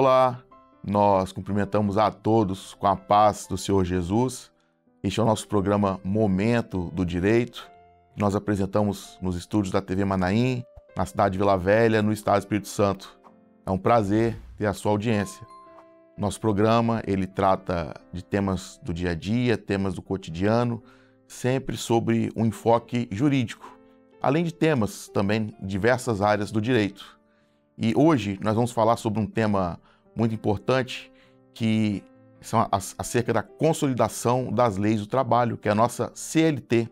Olá, nós cumprimentamos a todos com a paz do Senhor Jesus. Este é o nosso programa Momento do Direito. Nós apresentamos nos estúdios da TV Manaim, na cidade de Vila Velha, no estado do Espírito Santo. É um prazer ter a sua audiência. Nosso programa, ele trata de temas do dia a dia, temas do cotidiano, sempre sobre um enfoque jurídico, além de temas também em diversas áreas do direito. E hoje nós vamos falar sobre um tema muito importante, que são acerca da consolidação das leis do trabalho, que é a nossa CLT.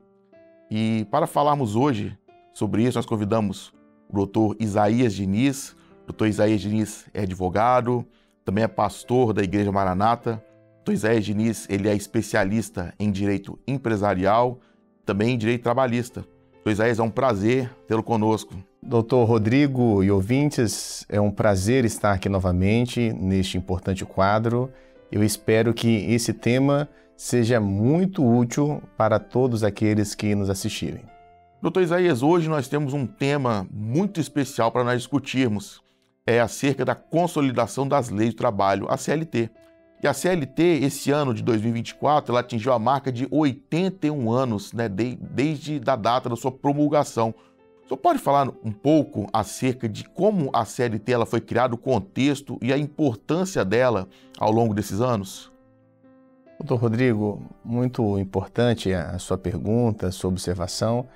E para falarmos hoje sobre isso, nós convidamos o Dr. Isaías Diniz. O Dr. Isaías Diniz é advogado, também é pastor da Igreja Maranata. O Dr. Isaías Diniz, ele é especialista em direito empresarial, também em direito trabalhista. Dr. Isaías, é um prazer tê-lo conosco. Doutor Rodrigo e ouvintes, é um prazer estar aqui novamente neste importante quadro. Eu espero que esse tema seja muito útil para todos aqueles que nos assistirem. Doutor Isaías, hoje nós temos um tema muito especial para nós discutirmos. É acerca da consolidação das leis do trabalho, a CLT. E a CLT, esse ano de 2024, ela atingiu a marca de 81 anos, né, desde a data da sua promulgação. O senhor pode falar um pouco acerca de como a CLT ela foi criada, o contexto e a importância dela ao longo desses anos? Doutor Rodrigo, muito importante a sua pergunta, a sua observação.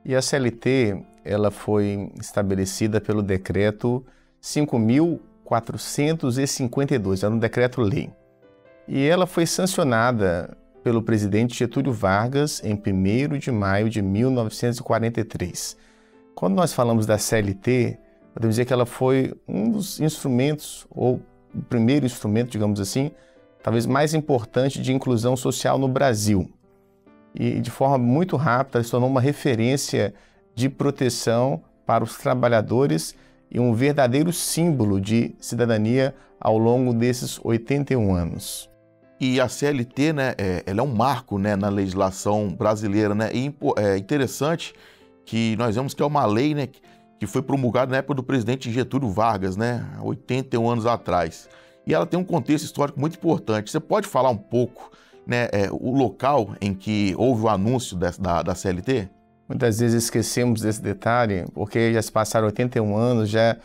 E a CLT ela foi estabelecida pelo decreto 5.452, era um decreto-lei. E ela foi sancionada pelo presidente Getúlio Vargas em 1º de maio de 1943. Quando nós falamos da CLT, podemos dizer que ela foi um dos instrumentos, ou o primeiro instrumento, digamos assim, talvez mais importante de inclusão social no Brasil. E de forma muito rápida, ela se tornou uma referência de proteção para os trabalhadores e um verdadeiro símbolo de cidadania ao longo desses 81 anos. E a CLT, né, ela é um marco, né, na legislação brasileira, né? E é interessante que nós vemos que é uma lei, né, que foi promulgada na época do presidente Getúlio Vargas, né, 81 anos atrás. E ela tem um contexto histórico muito importante. Você pode falar um pouco, né, o local em que houve o anúncio da CLT? Muitas vezes esquecemos desse detalhe, porque já se passaram 81 anos, já é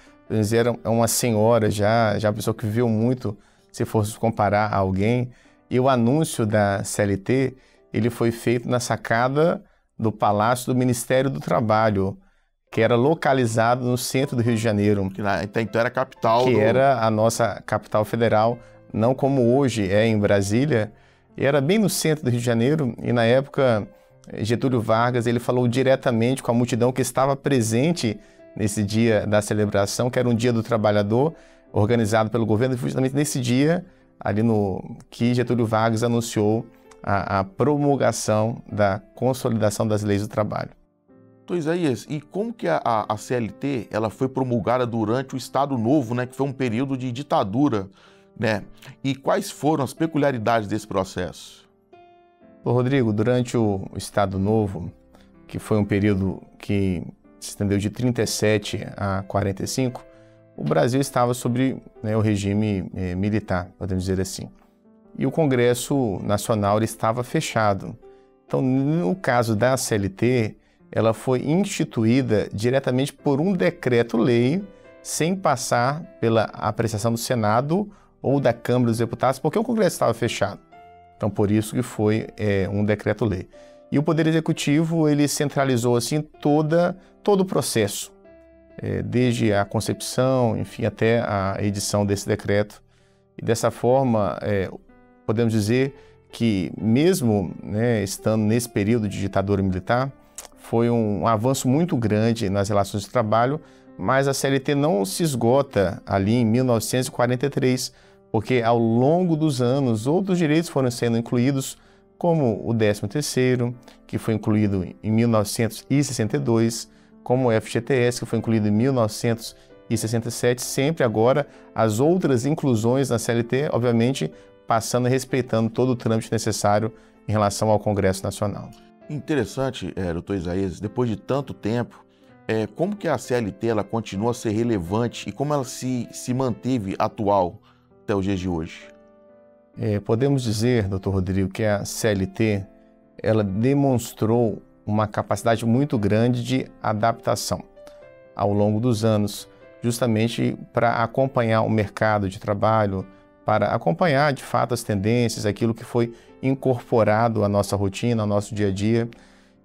uma senhora, já uma pessoa que viveu muito, se fosse comparar a alguém. E o anúncio da CLT, ele foi feito na sacada do Palácio do Ministério do Trabalho, que era localizado no centro do Rio de Janeiro. Então era a capital. Que era a nossa capital federal, não como hoje é em Brasília. Era bem no centro do Rio de Janeiro, e na época Getúlio Vargas ele falou diretamente com a multidão que estava presente nesse dia da celebração, que era um dia do trabalhador, organizado pelo governo, e justamente nesse dia, ali que Getúlio Vargas anunciou a promulgação da consolidação das leis do trabalho. Então, Isaías, e como que a CLT ela foi promulgada durante o Estado Novo, né, que foi um período de ditadura, né? E quais foram as peculiaridades desse processo? Rodrigo, durante o Estado Novo, que foi um período que se estendeu de 37 a 45, o Brasil estava sob, né, o regime militar, podemos dizer assim. E o Congresso Nacional ele estava fechado. Então, no caso da CLT, ela foi instituída diretamente por um decreto-lei, sem passar pela apreciação do Senado ou da Câmara dos Deputados, porque o Congresso estava fechado. Então, por isso que foi um decreto-lei. E o Poder Executivo, ele centralizou assim todo o processo, desde a concepção, enfim, até a edição desse decreto. E dessa forma, podemos dizer que mesmo, né, estando nesse período de ditadura militar, foi um avanço muito grande nas relações de trabalho, mas a CLT não se esgota ali em 1943, porque ao longo dos anos outros direitos foram sendo incluídos, como o 13º, que foi incluído em 1962, como o FGTS, que foi incluído em 1967, sempre agora as outras inclusões na CLT, obviamente, passando e respeitando todo o trâmite necessário em relação ao Congresso Nacional. Interessante, doutor Isaías, depois de tanto tempo, como que a CLT ela continua a ser relevante e como ela se manteve atual até os dias de hoje? Podemos dizer, Dr. Rodrigo, que a CLT ela demonstrou uma capacidade muito grande de adaptação ao longo dos anos, justamente para acompanhar o mercado de trabalho, para acompanhar de fato as tendências, aquilo que foi incorporado à nossa rotina, ao nosso dia a dia.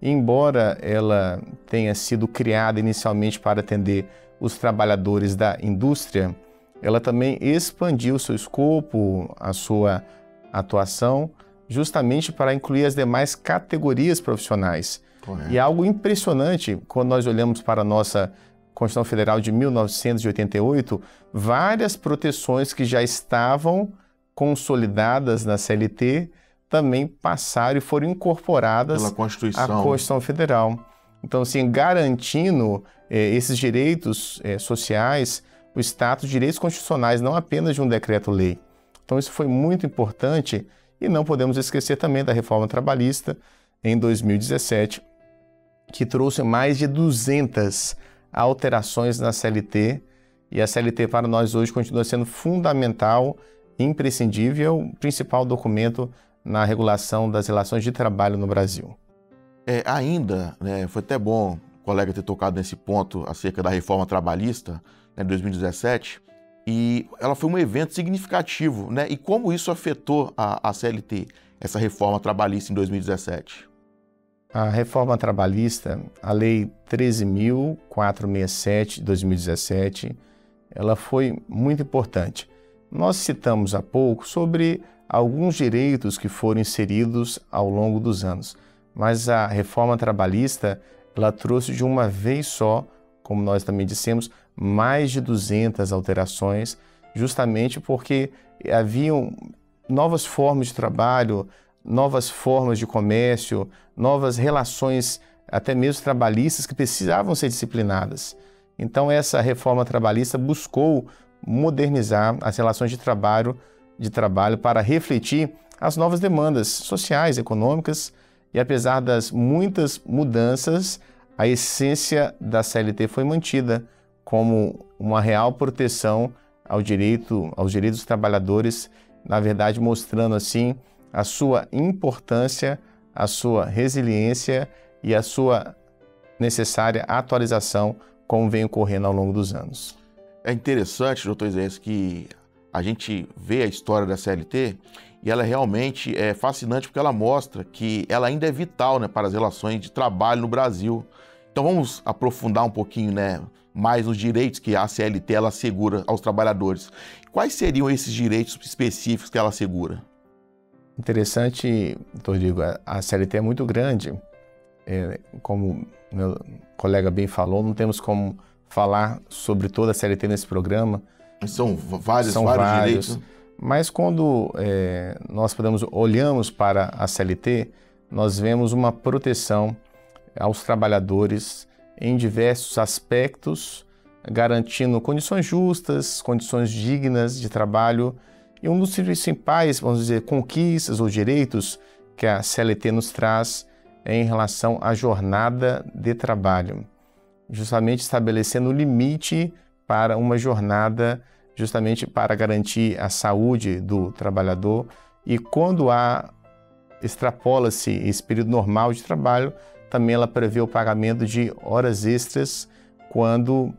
E embora ela tenha sido criada inicialmente para atender os trabalhadores da indústria, ela também expandiu seu escopo, a sua atuação, justamente para incluir as demais categorias profissionais. Correto. E é algo impressionante quando nós olhamos para a nossa Constituição Federal de 1988, várias proteções que já estavam consolidadas na CLT também passaram e foram incorporadas Pela Constituição. à Constituição Federal. Então, assim, garantindo esses direitos sociais, o status de direitos constitucionais, não apenas de um decreto-lei. Então, isso foi muito importante e não podemos esquecer também da reforma trabalhista em 2017, que trouxe mais de 200 alterações na CLT, e a CLT para nós hoje continua sendo fundamental, imprescindível, o principal documento na regulação das relações de trabalho no Brasil. Ainda, foi até bom o colega ter tocado nesse ponto acerca da reforma trabalhista, de 2017, e ela foi um evento significativo, E como isso afetou a CLT, essa reforma trabalhista em 2017? A reforma trabalhista, a Lei 13.467 de 2017, ela foi muito importante. Nós citamos há pouco sobre alguns direitos que foram inseridos ao longo dos anos, mas a reforma trabalhista, ela trouxe de uma vez só, como nós também dissemos, mais de 200 alterações, justamente porque haviam novas formas de trabalho, novas formas de comércio, novas relações, até mesmo trabalhistas, que precisavam ser disciplinadas. Então, essa reforma trabalhista buscou modernizar as relações de trabalho para refletir as novas demandas sociais, econômicas, e apesar das muitas mudanças, a essência da CLT foi mantida como uma real proteção aos direitos dos trabalhadores, na verdade mostrando assim a sua importância, a sua resiliência e a sua necessária atualização, como vem ocorrendo ao longo dos anos. É interessante, doutor Isaías, que a gente vê a história da CLT e ela realmente é fascinante porque ela mostra que ela ainda é vital, para as relações de trabalho no Brasil. Então vamos aprofundar um pouquinho, mais nos direitos que a CLT ela assegura aos trabalhadores. Quais seriam esses direitos específicos que ela assegura? Interessante, Rodrigo, a CLT é muito grande. Como meu colega bem falou, não temos como falar sobre toda a CLT nesse programa. São vários direitos. Mas quando nós olhamos para a CLT, nós vemos uma proteção aos trabalhadores em diversos aspectos, garantindo condições justas, condições dignas de trabalho. E um dos principais, vamos dizer, conquistas ou direitos que a CLT nos traz é em relação à jornada de trabalho, justamente estabelecendo o limite para uma jornada, justamente para garantir a saúde do trabalhador. E quando extrapola-se esse período normal de trabalho, também ela prevê o pagamento de horas extras quando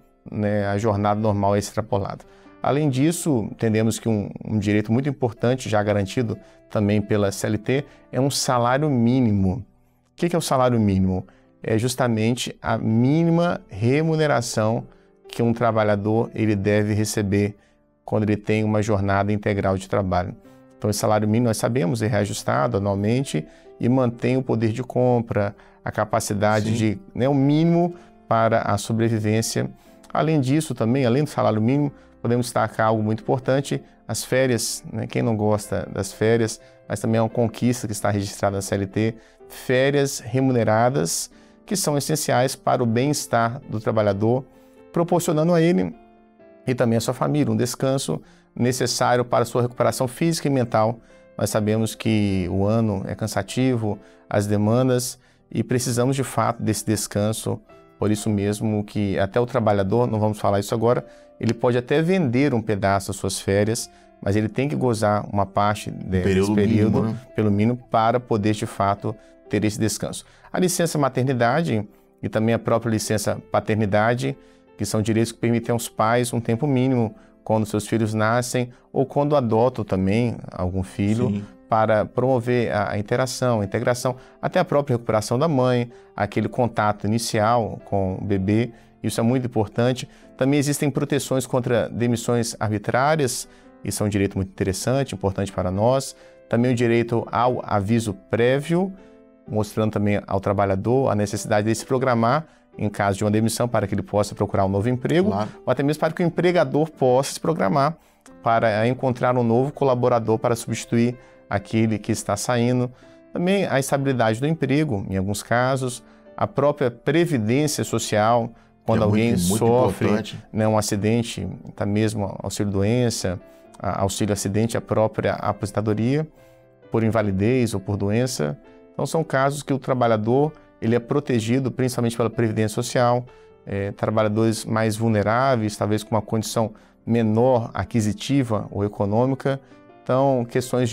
a jornada normal é extrapolada. Além disso, entendemos que um direito muito importante, já garantido também pela CLT, é um salário mínimo. O que é o salário mínimo? É justamente a mínima remuneração que um trabalhador ele deve receber quando ele tem uma jornada integral de trabalho. Então, esse salário mínimo, nós sabemos, é reajustado anualmente e mantém o poder de compra, a capacidade o mínimo para a sobrevivência. Além disso, também, além do salário mínimo, podemos destacar algo muito importante, as férias. Quem não gosta das férias, mas também é uma conquista que está registrada na CLT, férias remuneradas, que são essenciais para o bem-estar do trabalhador, proporcionando a ele e também a sua família um descanso necessário para a sua recuperação física e mental. Nós sabemos que o ano é cansativo, as demandas, e precisamos de fato desse descanso. Por isso mesmo que até o trabalhador, não vamos falar isso agora, ele pode até vender um pedaço das suas férias mas ele tem que gozar uma parte desse período, mínimo, né? pelo mínimo, para poder, de fato, ter esse descanso. A licença maternidade e também a própria licença paternidade, que são direitos que permitem aos pais um tempo mínimo quando seus filhos nascem ou quando adotam também algum filho, Sim. para promover a interação, a integração, até a própria recuperação da mãe, aquele contato inicial com o bebê. Isso é muito importante. Também existem proteções contra demissões arbitrárias. Isso é um direito muito interessante, importante para nós. Também o direito ao aviso prévio, mostrando também ao trabalhador a necessidade de se programar em caso de uma demissão para que ele possa procurar um novo emprego, Claro. ou até mesmo para que o empregador possa se programar para encontrar um novo colaborador para substituir aquele que está saindo. Também a estabilidade do emprego, em alguns casos, a própria previdência social, quando alguém muito sofre, importante. né, um acidente, até mesmo auxílio-doença, auxílio-acidente, a própria aposentadoria por invalidez ou por doença. Então são casos que o trabalhador ele é protegido principalmente pela previdência social, trabalhadores mais vulneráveis, talvez com uma condição menor aquisitiva ou econômica. Então, questões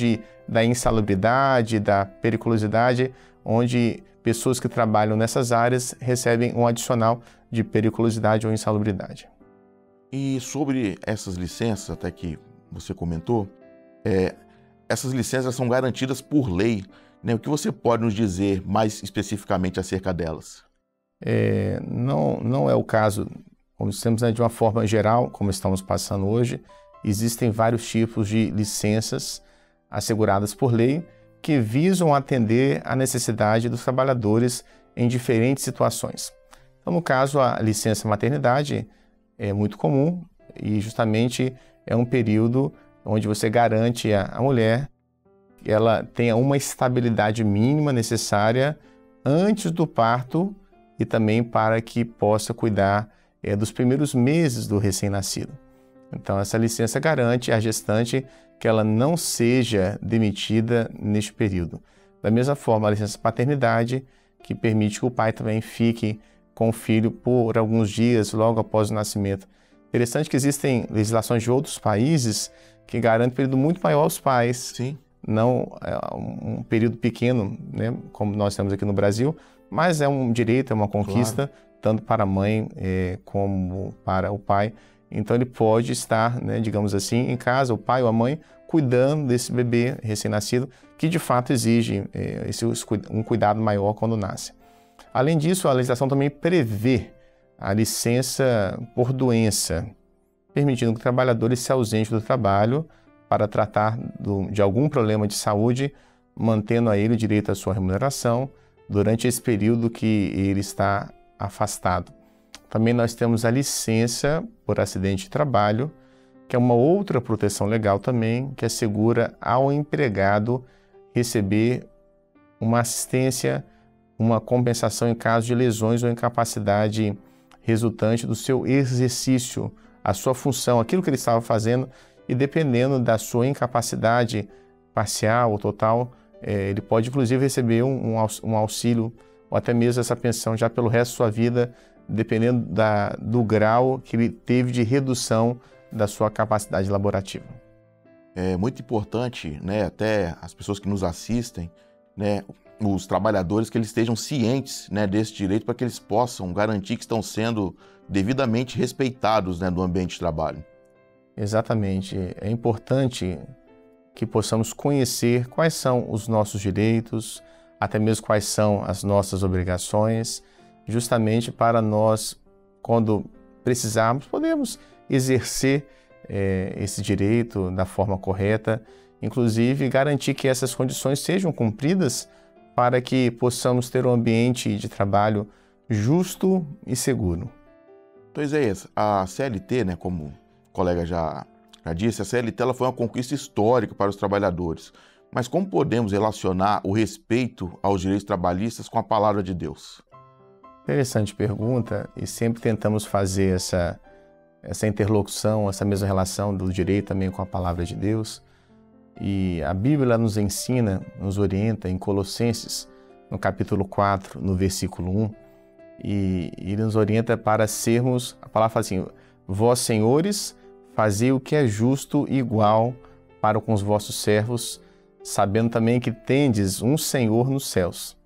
da insalubridade, da periculosidade, onde pessoas que trabalham nessas áreas recebem um adicional de periculosidade ou insalubridade. E sobre essas licenças, até que você comentou, essas licenças são garantidas por lei, né? O que você pode nos dizer mais especificamente acerca delas? Não é o caso, como dissemos, né, de uma forma geral, como estamos passando hoje. Existem vários tipos de licenças asseguradas por lei que visam atender à necessidade dos trabalhadores em diferentes situações. Então, no caso, a licença maternidade é muito comum e justamente é um período onde você garante à mulher que ela tenha uma estabilidade mínima necessária antes do parto e também para que possa cuidar dos primeiros meses do recém-nascido. Então, essa licença garante à gestante que ela não seja demitida neste período. Da mesma forma, a licença paternidade, que permite que o pai também fique com o filho por alguns dias logo após o nascimento. Interessante que existem legislações de outros países que garantem um período muito maior aos pais. Sim. Não um período pequeno, né, como nós temos aqui no Brasil, mas é um direito, é uma conquista, claro, tanto para a mãe como para o pai. Então ele pode estar, né, digamos assim, em casa, o pai ou a mãe, cuidando desse bebê recém-nascido, que de fato exige um cuidado maior quando nasce. Além disso, a legislação também prevê a licença por doença, permitindo que o trabalhador se ausente do trabalho para tratar de algum problema de saúde, mantendo a ele o direito à sua remuneração durante esse período que ele está afastado. Também nós temos a licença por acidente de trabalho, que é uma outra proteção legal também, que assegura ao empregado receber uma assistência, uma compensação em caso de lesões ou incapacidade resultante do seu exercício, a sua função, aquilo que ele estava fazendo, e dependendo da sua incapacidade parcial ou total, ele pode inclusive receber um auxílio ou até mesmo essa pensão já pelo resto da sua vida, dependendo do grau que ele teve de redução da sua capacidade laborativa. É muito importante, né, até as pessoas que nos assistem, né, os trabalhadores, que eles estejam cientes, né, desse direito para que eles possam garantir que estão sendo devidamente respeitados, né, no ambiente de trabalho. Exatamente. É importante que possamos conhecer quais são os nossos direitos, até mesmo quais são as nossas obrigações, justamente para nós, quando precisarmos, podemos exercer esse direito da forma correta, inclusive garantir que essas condições sejam cumpridas para que possamos ter um ambiente de trabalho justo e seguro. Então, Isaías, a CLT, né, como o colega já disse, a CLT ela foi uma conquista histórica para os trabalhadores. Mas como podemos relacionar o respeito aos direitos trabalhistas com a palavra de Deus? Interessante pergunta, e sempre tentamos fazer essa interlocução, essa mesma relação do direito também com a palavra de Deus. E a Bíblia nos ensina, nos orienta em Colossenses, no capítulo 4, no versículo 1, e ele nos orienta para sermos, a palavra fala assim, vós, senhores, fazei o que é justo e igual para com os vossos servos, sabendo também que tendes um Senhor nos céus.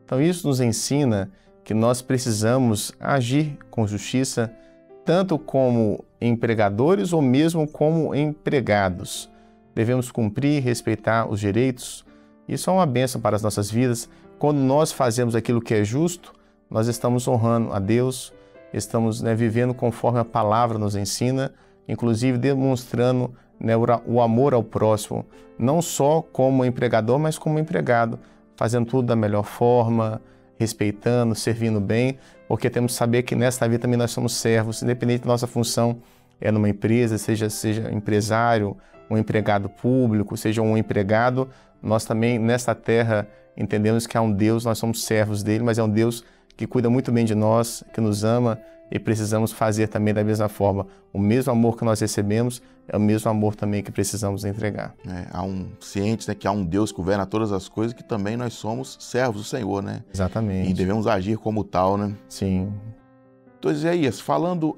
Então isso nos ensina que nós precisamos agir com justiça, tanto como empregadores ou mesmo como empregados. Devemos cumprir, respeitar os direitos. Isso é uma bênção para as nossas vidas. Quando nós fazemos aquilo que é justo, nós estamos honrando a Deus, estamos vivendo conforme a palavra nos ensina, inclusive demonstrando o amor ao próximo, não só como empregador, mas como empregado, fazendo tudo da melhor forma, respeitando, servindo bem, porque temos que saber que nesta vida também nós somos servos, independente da nossa função numa empresa, seja empresário, um empregado público, seja um empregado, nós também nesta terra entendemos que há um Deus, nós somos servos dele, mas é um Deus que cuida muito bem de nós, que nos ama, e precisamos fazer também da mesma forma. O mesmo amor que nós recebemos é o mesmo amor também que precisamos entregar. Cientes, que há um Deus que governa todas as coisas, que também nós somos servos do Senhor, né? Exatamente. E devemos agir como tal, né? Sim. Então, Isaías, falando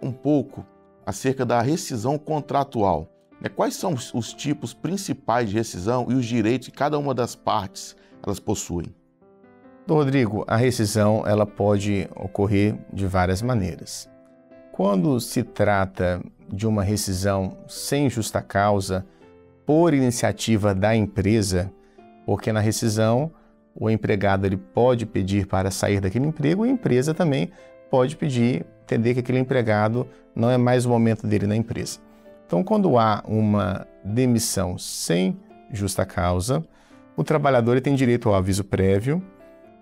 um pouco acerca da rescisão contratual, quais são os tipos principais de rescisão e os direitos que cada uma das partes elas possuem? Rodrigo, a rescisão ela pode ocorrer de várias maneiras. Quando se trata de uma rescisão sem justa causa, por iniciativa da empresa, porque na rescisão o empregado ele pode pedir para sair daquele emprego e a empresa também pode pedir, entender que aquele empregado não é mais o momento dele na empresa. Então, quando há uma demissão sem justa causa, o trabalhador ele tem direito ao aviso prévio,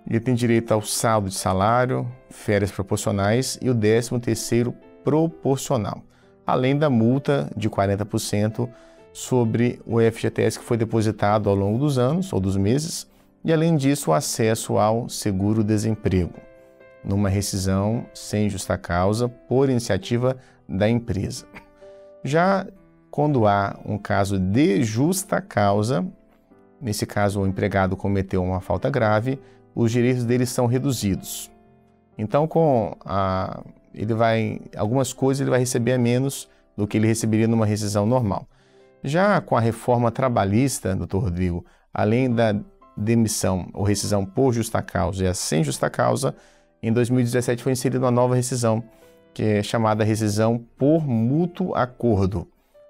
ele tem direito ao saldo de salário, férias proporcionais e o 13º proporcional, além da multa de 40% sobre o FGTS que foi depositado ao longo dos anos ou dos meses e, além disso, o acesso ao seguro-desemprego, numa rescisão sem justa causa por iniciativa da empresa. Já quando há um caso de justa causa, nesse caso o empregado cometeu uma falta grave, os direitos dele são reduzidos. Então, algumas coisas ele vai receber a menos do que ele receberia numa rescisão normal. Já com a reforma trabalhista, doutor Rodrigo, além da demissão ou rescisão por justa causa e a sem justa causa, em 2017 foi inserida uma nova rescisão, que é chamada rescisão por mútuo acordo.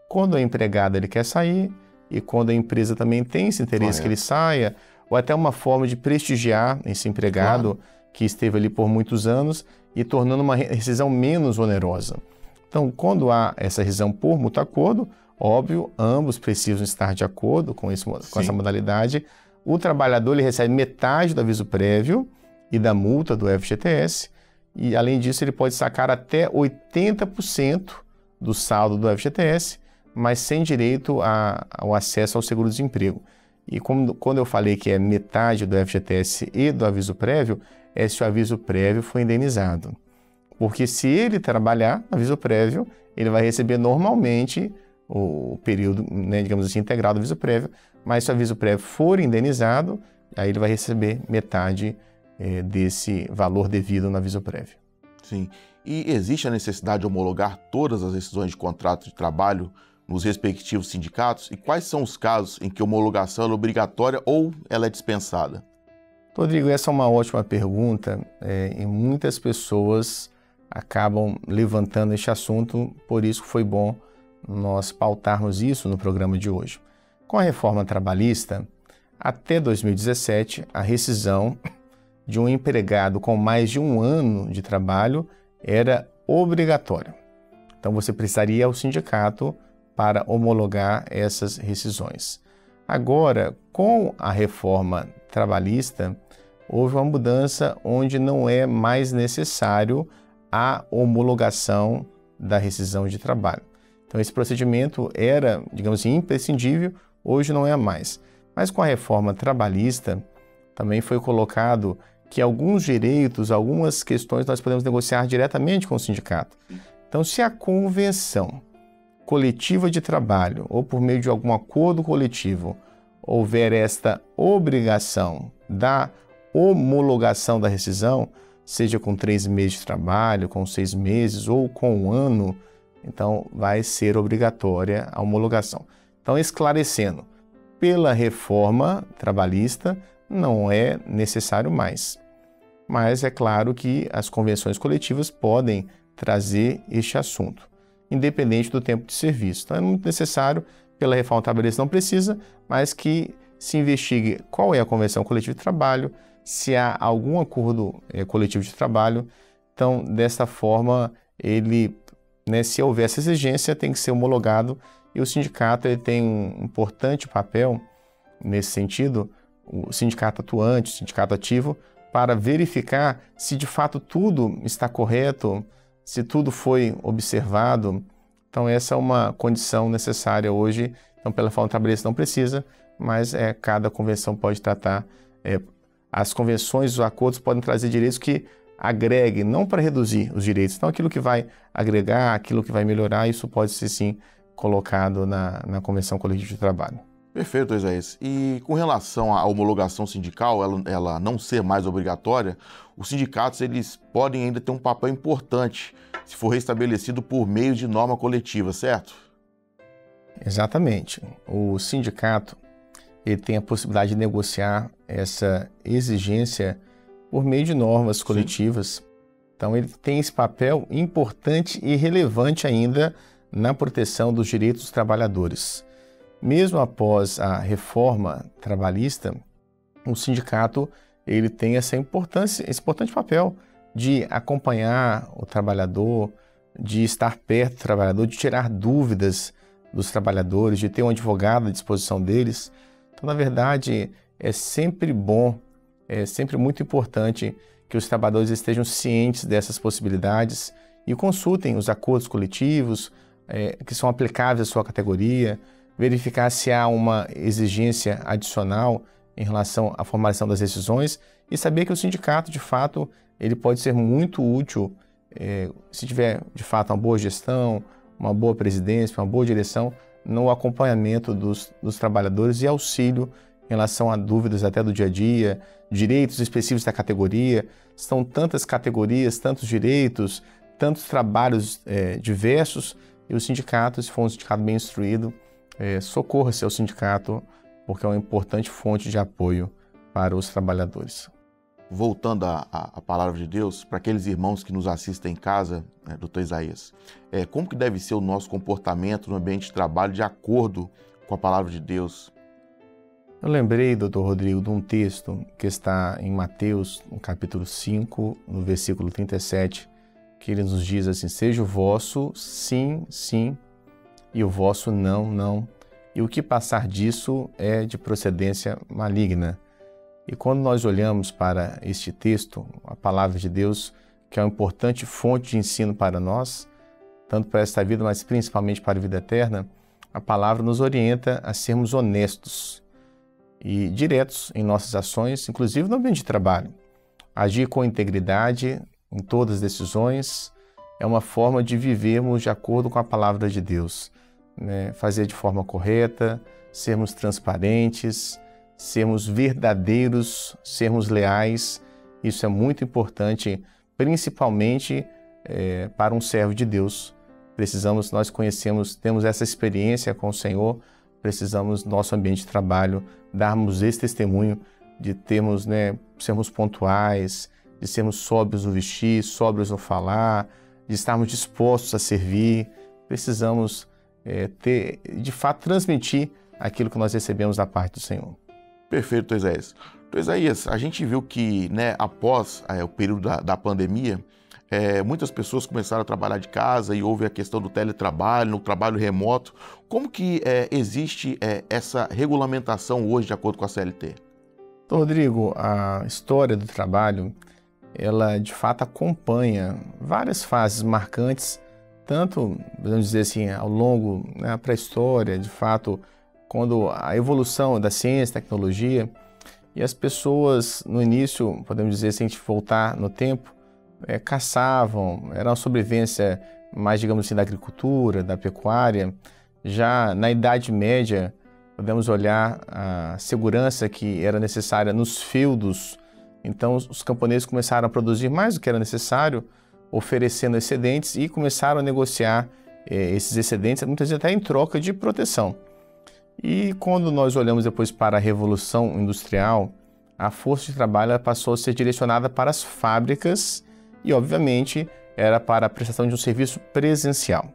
Quando o empregado ele quer sair e quando a empresa também tem esse interesse que ele saia, ou até uma forma de prestigiar esse empregado que esteve ali por muitos anos e tornando uma rescisão menos onerosa. Então, quando há essa rescisão por mútuo acordo, óbvio, ambos precisam estar de acordo com essa modalidade. O trabalhador ele recebe metade do aviso prévio e da multa do FGTS e, além disso, ele pode sacar até 80% do saldo do FGTS, mas sem direito ao acesso ao seguro-desemprego. E quando eu falei que é metade do FGTS e do aviso prévio, é se o aviso prévio foi indenizado. Porque se ele trabalhar no aviso prévio, ele vai receber normalmente o período, digamos assim, integral do aviso prévio, mas se o aviso prévio for indenizado, aí ele vai receber metade desse valor devido no aviso prévio. Sim. E existe a necessidade de homologar todas as rescisões de contrato de trabalho nos respectivos sindicatos? E quais são os casos em que a homologação é obrigatória ou ela é dispensada? Rodrigo, essa é uma ótima pergunta e muitas pessoas acabam levantando este assunto, por isso foi bom nós pautarmos isso no programa de hoje. Com a reforma trabalhista, até 2017, a rescisão de um empregado com mais de 1 ano de trabalho era obrigatória. Então você precisaria ir ao sindicato para homologar essas rescisões. Agora, com a reforma trabalhista, houve uma mudança onde não é mais necessário a homologação da rescisão de trabalho. Então, esse procedimento era, digamos assim, imprescindível, hoje não é mais. Mas com a reforma trabalhista, também foi colocado que alguns direitos, algumas questões nós podemos negociar diretamente com o sindicato. Então, se a convenção coletiva de trabalho ou por meio de algum acordo coletivo houver esta obrigação da homologação da rescisão, seja com 3 meses de trabalho, com 6 meses ou com 1 ano, então vai ser obrigatória a homologação. Então, esclarecendo, pela reforma trabalhista não é necessário mais. Mas é claro que as convenções coletivas podem trazer este assunto, independente do tempo de serviço. Então, é muito necessário, pela reforma trabalhista não precisa, mas que se investigue qual é a convenção coletiva de trabalho, se há algum acordo coletivo de trabalho. Então, desta forma, se houver essa exigência, tem que ser homologado, e o sindicato tem um importante papel nesse sentido, o sindicato atuante, o sindicato ativo, para verificar se de fato tudo está correto, se tudo foi observado. Então, essa é uma condição necessária hoje. Então, pela reforma trabalhista não precisa, mas cada convenção pode tratar. As convenções, os acordos podem trazer direitos que agreguem, não para reduzir os direitos. Então, aquilo que vai agregar, aquilo que vai melhorar, isso pode ser sim colocado na Convenção Coletiva de Trabalho. Perfeito, Isaías. E com relação à homologação sindical, ela não ser mais obrigatória, os sindicatos eles podem ainda ter um papel importante se for restabelecido por meio de norma coletiva, certo? Exatamente. O sindicato ele tem a possibilidade de negociar essa exigência por meio de normas coletivas. Sim. Então, ele tem esse papel importante e relevante ainda na proteção dos direitos dos trabalhadores. Mesmo após a reforma trabalhista, o sindicato ele tem essa importância, esse importante papel de acompanhar o trabalhador, de estar perto do trabalhador, de tirar dúvidas dos trabalhadores, de ter um advogado à disposição deles. Então, na verdade, é sempre bom, é sempre muito importante que os trabalhadores estejam cientes dessas possibilidades e consultem os acordos coletivos que são aplicáveis à sua categoria, verificar se há uma exigência adicional em relação à formalização das decisões e saber que o sindicato, de fato, ele pode ser muito útil se tiver, de fato, uma boa gestão, uma boa presidência, uma boa direção no acompanhamento dos trabalhadores e auxílio em relação a dúvidas até do dia a dia, direitos específicos da categoria. São tantas categorias, tantos direitos, tantos trabalhos diversos, e o sindicato, se for um sindicato bem instruído, socorra-se ao sindicato, porque é uma importante fonte de apoio para os trabalhadores. Voltando à palavra de Deus, para aqueles irmãos que nos assistem em casa, doutor Isaías, como que deve ser o nosso comportamento no ambiente de trabalho de acordo com a palavra de Deus? Eu lembrei, doutor Rodrigo, de um texto que está em Mateus, no capítulo 5, no versículo 37, que ele nos diz assim: seja o vosso sim, sim, e o vosso não, não, e o que passar disso é de procedência maligna. E quando nós olhamos para este texto, a palavra de Deus, que é uma importante fonte de ensino para nós, tanto para esta vida, mas principalmente para a vida eterna, a palavra nos orienta a sermos honestos e diretos em nossas ações, inclusive no ambiente de trabalho. Agir com integridade em todas as decisões é uma forma de vivermos de acordo com a palavra de Deus, né? Fazer de forma correta, sermos transparentes, sermos verdadeiros, sermos leais. Isso é muito importante, principalmente para um servo de Deus. Nós conhecemos, temos essa experiência com o Senhor, precisamos, no nosso ambiente de trabalho, darmos esse testemunho de sermos pontuais, de sermos sóbrios no vestir, sóbrios no falar, de estarmos dispostos a servir. Precisamos de fato, transmitir aquilo que nós recebemos da parte do Senhor. Perfeito, doutor Isaías. Doutor Isaías, a gente viu que após o período da pandemia, muitas pessoas começaram a trabalhar de casa e houve a questão do teletrabalho, no trabalho remoto. Como que existe essa regulamentação hoje de acordo com a CLT? Então, Rodrigo, a história do trabalho, ela de fato acompanha várias fases marcantes, tanto, podemos dizer assim, ao longo da pré-história, de fato, quando a evolução da ciência, tecnologia, e as pessoas no início, podemos dizer, se a gente voltar no tempo, caçavam, era uma sobrevivência mais, digamos assim, da agricultura, da pecuária. Já na Idade Média, podemos olhar a segurança que era necessária nos feudos. Então, os camponeses começaram a produzir mais do que era necessário, oferecendo excedentes, e começaram a negociar esses excedentes, muitas vezes até em troca de proteção. E quando nós olhamos depois para a Revolução Industrial, a força de trabalho passou a ser direcionada para as fábricas e, obviamente, era para a prestação de um serviço presencial.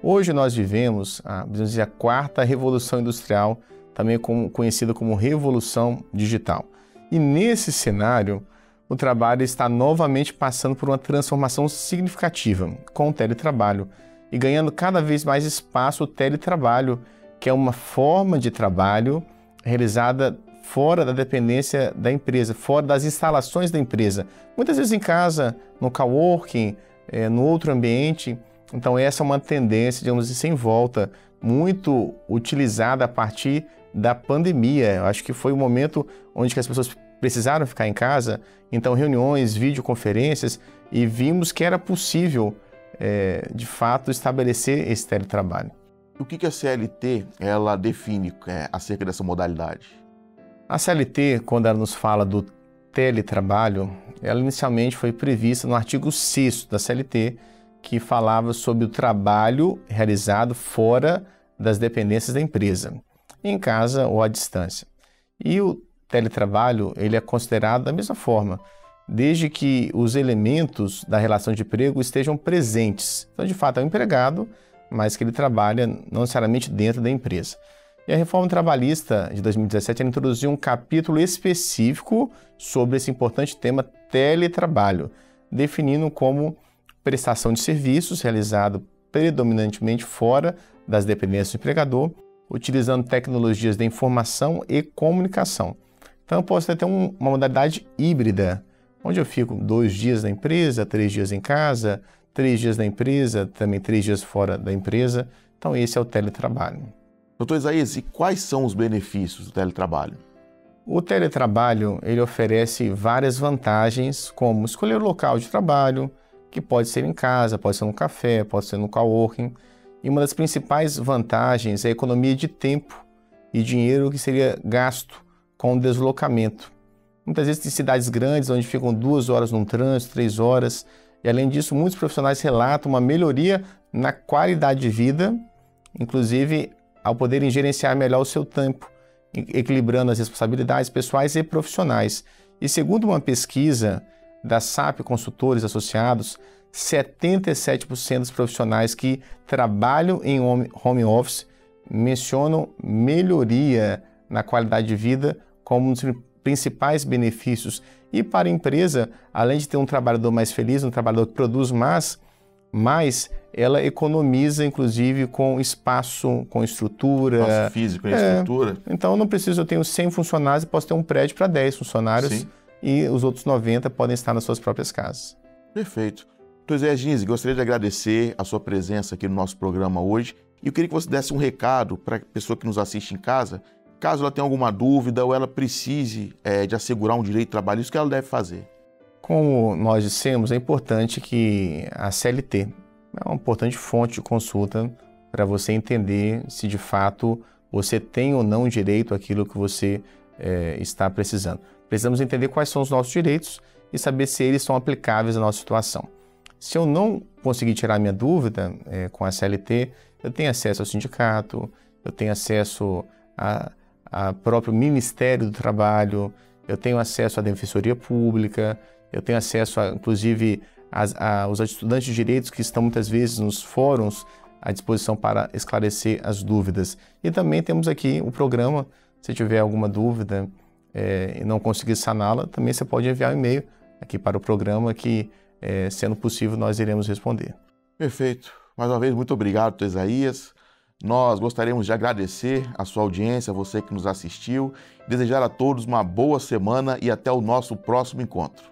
Hoje nós vivemos a quarta Revolução Industrial, também conhecida como Revolução Digital. E nesse cenário, o trabalho está novamente passando por uma transformação significativa com o teletrabalho e ganhando cada vez mais espaço o teletrabalho, que é uma forma de trabalho realizada fora da dependência da empresa, fora das instalações da empresa. Muitas vezes em casa, no coworking, no outro ambiente. Então essa é uma tendência, digamos assim, sem volta, muito utilizada a partir da pandemia. Eu acho que foi o momento onde as pessoas precisaram ficar em casa, então reuniões, videoconferências, e vimos que era possível, de fato, estabelecer esse teletrabalho. O que a CLT ela define acerca dessa modalidade? A CLT, quando ela nos fala do teletrabalho, ela inicialmente foi prevista no artigo 6º da CLT, que falava sobre o trabalho realizado fora das dependências da empresa, em casa ou à distância. E o teletrabalho ele é considerado da mesma forma, desde que os elementos da relação de emprego estejam presentes. Então, de fato, é um empregado, mas que ele trabalha não necessariamente dentro da empresa. E a reforma trabalhista de 2017 introduziu um capítulo específico sobre esse importante tema teletrabalho, definindo como prestação de serviços realizado predominantemente fora das dependências do empregador, utilizando tecnologias de informação e comunicação. Então eu posso ter uma modalidade híbrida, onde eu fico 2 dias na empresa, 3 dias em casa, 3 dias na empresa, também 3 dias fora da empresa. Então esse é o teletrabalho. Doutor Isaías, e quais são os benefícios do teletrabalho? O teletrabalho ele oferece várias vantagens, como escolher o local de trabalho, que pode ser em casa, pode ser no café, pode ser no coworking. E uma das principais vantagens é a economia de tempo e dinheiro que seria gasto com o deslocamento. Muitas vezes tem cidades grandes onde ficam 2 horas num trânsito, 3 horas. E além disso, muitos profissionais relatam uma melhoria na qualidade de vida, inclusive ao poderem gerenciar melhor o seu tempo, equilibrando as responsabilidades pessoais e profissionais. E segundo uma pesquisa da SAP Consultores Associados, 77% dos profissionais que trabalham em home office mencionam melhoria na qualidade de vida como um dos principais benefícios. E para a empresa, além de ter um trabalhador mais feliz, um trabalhador que produz mais, ela economiza, inclusive, com espaço, com estrutura. Espaço físico e estrutura. Então, eu não preciso, eu tenho 100 funcionários e posso ter um prédio para 10 funcionários. Sim. E os outros 90 podem estar nas suas próprias casas. Perfeito. Doutor Isaías Diniz, gostaria de agradecer a sua presença aqui no nosso programa hoje. E eu queria que você desse um recado para a pessoa que nos assiste em casa, caso ela tenha alguma dúvida ou ela precise de assegurar um direito trabalhista, o que ela deve fazer? Como nós dissemos, é importante que a CLT é uma importante fonte de consulta para você entender se de fato você tem ou não direito àquilo que você está precisando. Precisamos entender quais são os nossos direitos e saber se eles são aplicáveis à nossa situação. Se eu não conseguir tirar minha dúvida com a CLT, eu tenho acesso ao sindicato, eu tenho acesso ao próprio Ministério do Trabalho, eu tenho acesso à Defensoria Pública, eu tenho acesso, inclusive, aos estudantes de direitos que estão muitas vezes nos fóruns à disposição para esclarecer as dúvidas. E também temos aqui o programa, se tiver alguma dúvida e não conseguir saná-la, também você pode enviar um e-mail aqui para o programa que, sendo possível, nós iremos responder. Perfeito. Mais uma vez, muito obrigado, doutor Isaías. Nós gostaríamos de agradecer a sua audiência, você que nos assistiu, desejar a todos uma boa semana e até o nosso próximo encontro.